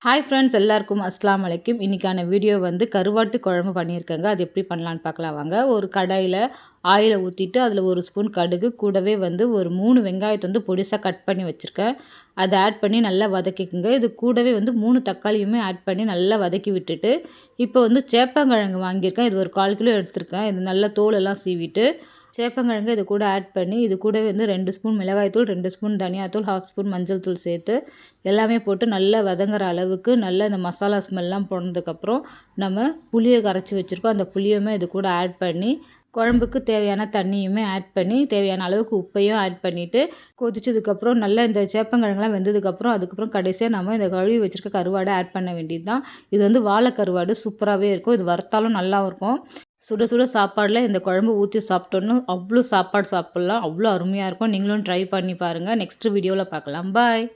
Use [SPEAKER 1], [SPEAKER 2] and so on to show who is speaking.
[SPEAKER 1] Hi friends, எல்லாருக்கும் அஸ்ஸலாமு அலைக்கும். இன்றைக்கான வீடியோ வந்து கருவாட்டு குழம்பு பண்ணியிருக்கேங்க. அது எப்படி பண்ணலான்னு பார்க்கலாம் வாங்க. ஒரு கடாயில் ஆயிலை ஊற்றிட்டு அதில் ஒரு ஸ்பூன் கடுகு, கூடவே வந்து ஒரு 3 வெங்காயத்தை வந்து பொடிசாக கட் பண்ணி வச்சுருக்கேன். அதை ஆட் பண்ணி நல்லா வதக்கிக்குங்க. இது கூடவே வந்து 3 தக்காளியுமே ஆட் பண்ணி நல்லா வதக்கி விட்டுட்டு, இப்போ வந்து சேப்பங்கிழங்கு வாங்கியிருக்கேன். இது ஒரு 1/4 கிலோ எடுத்திருக்கேன். இது நல்லா தோலெல்லாம் சீவிட்டு சேப்பங்கிழங்கு இது கூட ஆட் பண்ணி, இது கூடவே வந்து 2 ஸ்பூன் மிளகாய்த்தூள், 2 ஸ்பூன் தனியாத்தூள், 1/2 ஸ்பூன் மஞ்சள் தூள் சேர்த்து எல்லாமே போட்டு நல்லா வதங்குற அளவுக்கு நல்லா இந்த மசாலா ஸ்மெல்லாம் போனதுக்கப்புறம் நம்ம புளியை கரைச்சி வச்சுருக்கோம். அந்த புளியுமே இது கூட ஆட் பண்ணி குழம்புக்கு தேவையான தண்ணியுமே ஆட் பண்ணி தேவையான அளவுக்கு உப்பையும் ஆட் பண்ணிவிட்டு கொதிச்சதுக்கப்புறம் நல்லா இந்த சேப்பங்கிழங்குலாம் வெந்ததுக்கப்புறம் அதுக்கப்புறம் கடைசியாக நம்ம இந்த கழுவி வச்சுருக்க கருவாடை ஆட் பண்ண வேண்டியது தான். இது வந்து வாழை கருவாடு சூப்பராகவே இருக்கும். இது வறுத்தாலும் நல்லா இருக்கும். சுட சுட சாப்பாடில் இந்த குழம்பு ஊற்றி சாப்பிட்டோன்னு அவ்வளோ சாப்பாடு சாப்பிட்லாம். அவ்வளோ அருமையாக இருக்கும். நீங்களும் ட்ரை பண்ணி பாருங்கள். நெக்ஸ்ட் வீடியோவில் பார்க்கலாம். பாய்.